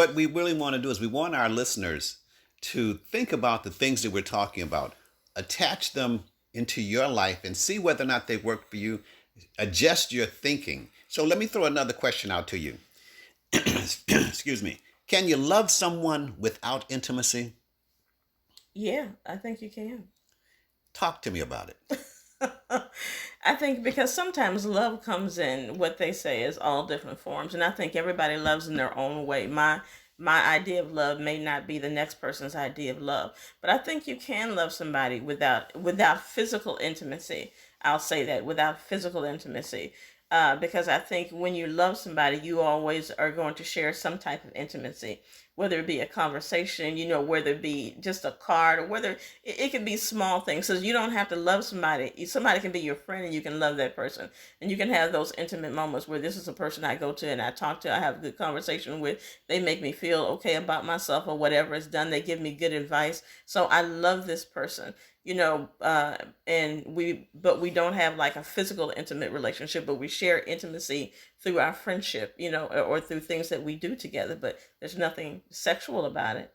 What we really want to do is we want our listeners to think about the things that we're talking about, attach them into your life and see whether or not they work for you, adjust your thinking. So let me throw another question out to you. Excuse me. Can you love someone without intimacy? Yeah, I think you can. Talk to me about it. I think because sometimes love comes in what they say is all different forms, and I think everybody loves in their own way. My idea of love may not be the next person's idea of love, but I think you can love somebody without physical intimacy. I'll say that without physical intimacy. Because I think when you love somebody, you always are going to share some type of intimacy, whether it be a conversation, whether it be just a card, or whether it can be small things. So you don't have to love somebody. Somebody can be your friend and you can love that person. And you can have those intimate moments where this is a person I go to and I talk to, I have a good conversation with. They make me feel okay about myself or whatever is done. They give me good advice. So I love this person you know and we don't have like a physical intimate relationship, but we share intimacy through our friendship, or through things that we do together, but there's nothing sexual about it,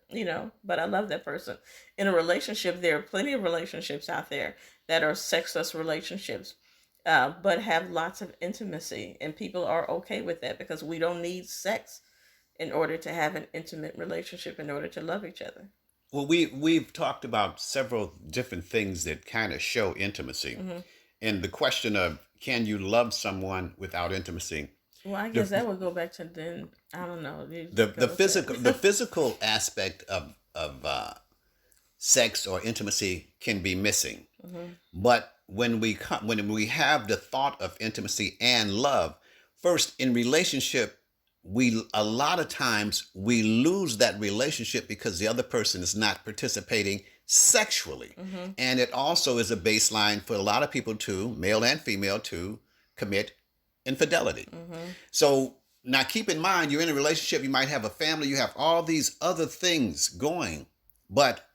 but I love that person. In a relationship, there are plenty of relationships out there that are sexless relationships, but have lots of intimacy, and people are okay with that because we don't need sex in order to have an intimate relationship, in order to love each other. Well, we've talked about several different things that kind of show intimacy, Hmm. and the question of can you love someone without intimacy? Well, I guess The that would go back to then. I don't know. You the go with that. physical aspect of sex or intimacy can be missing, Hmm. but when we have the thought of intimacy and love, first in relationship, we a lot of times we lose that relationship because the other person is not participating sexually, Hmm. and it also is a baseline for a lot of people to, male and female, to commit infidelity. Hmm. So now keep in mind, you're in a relationship, you might have a family, you have all these other things going, but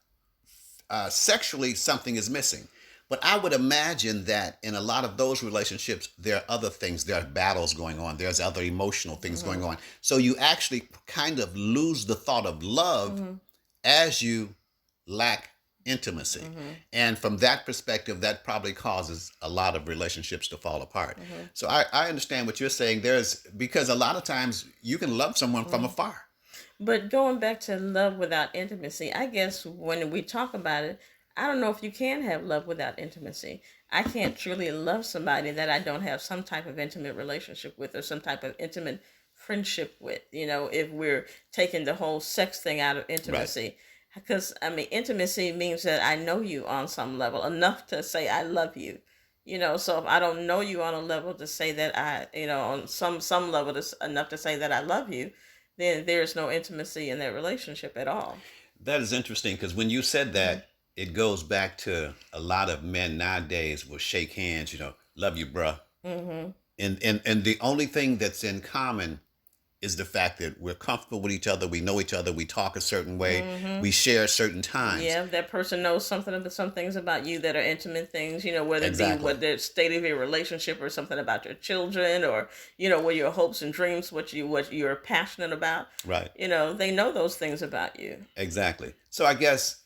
sexually something is missing. But I would imagine that in a lot of those relationships, there are other things. There are battles going on. There's other emotional things going Hmm. on. So you actually kind of lose the thought of love Hmm. as you lack intimacy. Hmm. And from that perspective, that probably causes a lot of relationships to fall apart. Hmm. So I understand what you're saying. There's because a lot of times you can love someone from Hmm. afar. But going back to love without intimacy, I guess when we talk about it, I don't know if you can have love without intimacy. I can't truly love somebody that I don't have some type of intimate relationship with, or some type of intimate friendship with, if we're taking the whole sex thing out of Right. intimacy. Because, I mean, intimacy means that I know you on some level, enough to say I love you. So if I don't know you on a level to say that on some level, that's enough to say that I love you, then there's no intimacy in that relationship at all. That is interesting because when you said Hmm. that, it goes back to a lot of men nowadays will shake hands, love you, bruh. Hmm. And the only thing that's in common is the fact that we're comfortable with each other, we talk a certain way, Hmm. we share certain times. Yeah, that person knows something about some things about you that are intimate things, whether it be Exactly. what the state of your relationship, or something about your children, or what your hopes and dreams, what you're passionate about. Right. They know those things about you. Exactly. So I guess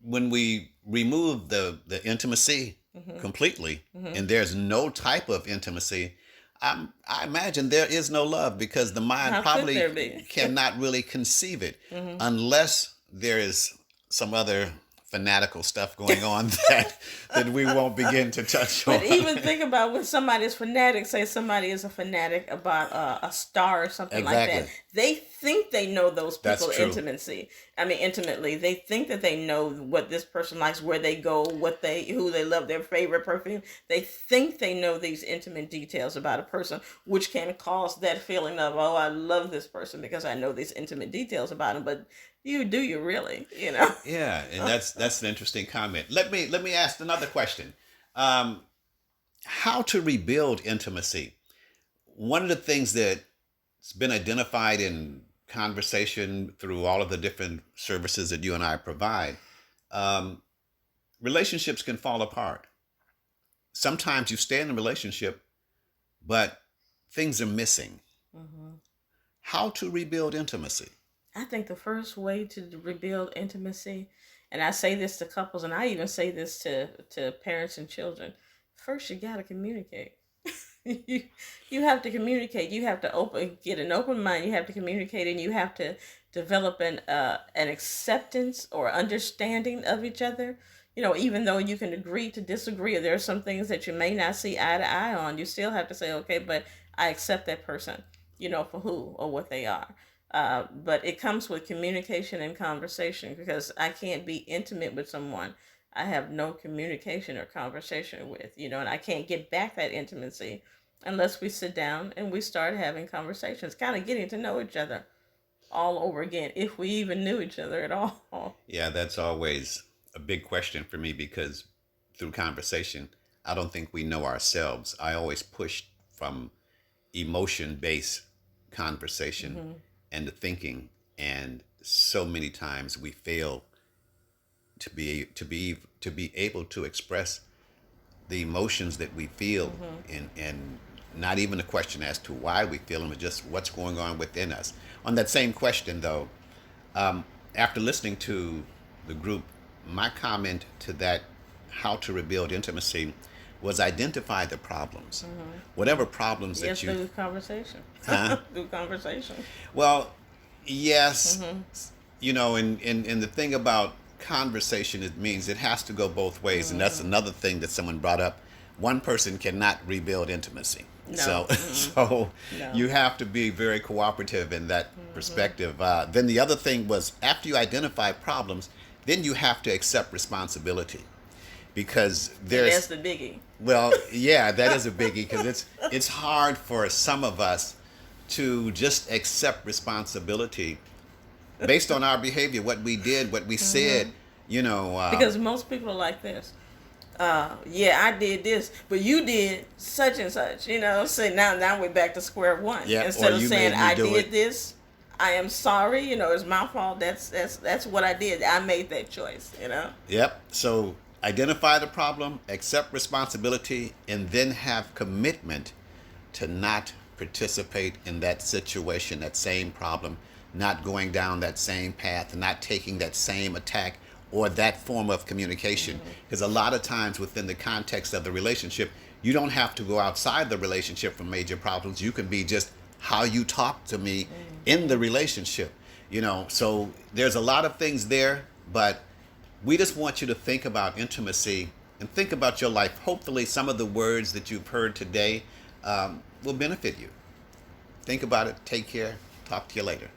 when we remove the intimacy Hmm. completely Hmm. and there's no type of intimacy, I imagine there is no love because the mind How could probably there be? cannot really conceive it Hmm. unless there is some other fanatical stuff going on that we won't begin to touch on. But even think about when somebody is fanatic, say somebody is a fanatic about a star or something like that. Exactly. They think they know those That's people true. intimately. They think that they know what this person likes, where they go, who they love, their favorite perfume. They think they know these intimate details about a person, which can cause that feeling of, oh, I love this person because I know these intimate details about him. But do you really? Yeah, and that's an interesting comment. Let me ask another question. Um, how to rebuild intimacy? One of the things that's been identified in conversation through all of the different services that you and I provide, um, relationships can fall apart. Sometimes you stay in a relationship, but things are missing. Hmm. How to rebuild intimacy? I think the first way to rebuild intimacy, and I say this to couples, and I even say this to parents and children. First, you gotta communicate. you you have to communicate. You have to get an open mind. You have to communicate, and you have to develop an acceptance or understanding of each other. Even though you can agree to disagree, or there are some things that you may not see eye to eye on, you still have to say, okay, but I accept that person, for who or what they are. But it comes with communication and conversation, because I can't be intimate with someone I have no communication or conversation with, and I can't get back that intimacy unless we sit down and we start having conversations, kind of getting to know each other all over again, if we even knew each other at all. Yeah, that's always a big question for me because through conversation, I don't think we know ourselves. I always push from emotion based conversation and the thinking, and so many times we fail to be able to express the emotions that we feel, and not even a question as to why we feel them, but just what's going on within us. On that same question, though, after listening to the group, my comment to that, how to rebuild intimacy, was identify the problems. Whatever problems Yes, that you. through conversation. Huh? Through conversation. Well, yes, and the thing about conversation, it means it has to go both ways, and that's another thing that someone brought up. One person cannot rebuild intimacy. No. So, so No. you have to be very cooperative in that perspective. Then the other thing was, after you identify problems, then you have to accept responsibility, because That's the biggie. well, yeah, that is a biggie, because it's hard for some of us to just accept responsibility based on our behavior, what we did, what we said, Because most people are like this. Yeah, I did this, but you did such and such. So now we're back to square one. Yeah, Instead or of you saying made me I do did it. this, I am sorry. It's my fault. That's what I did. I made that choice. Yep. So identify the problem, accept responsibility, and then have commitment to not participate in that situation, that same problem, not going down that same path, not taking that same attack or that form of communication. Because a lot of times within the context of the relationship, you don't have to go outside the relationship for major problems. You can be just how you talk to me in the relationship. So there's a lot of things there, but we just want you to think about intimacy and think about your life. Hopefully some of the words that you've heard today will benefit you. Think about it. Take care. Talk to you later.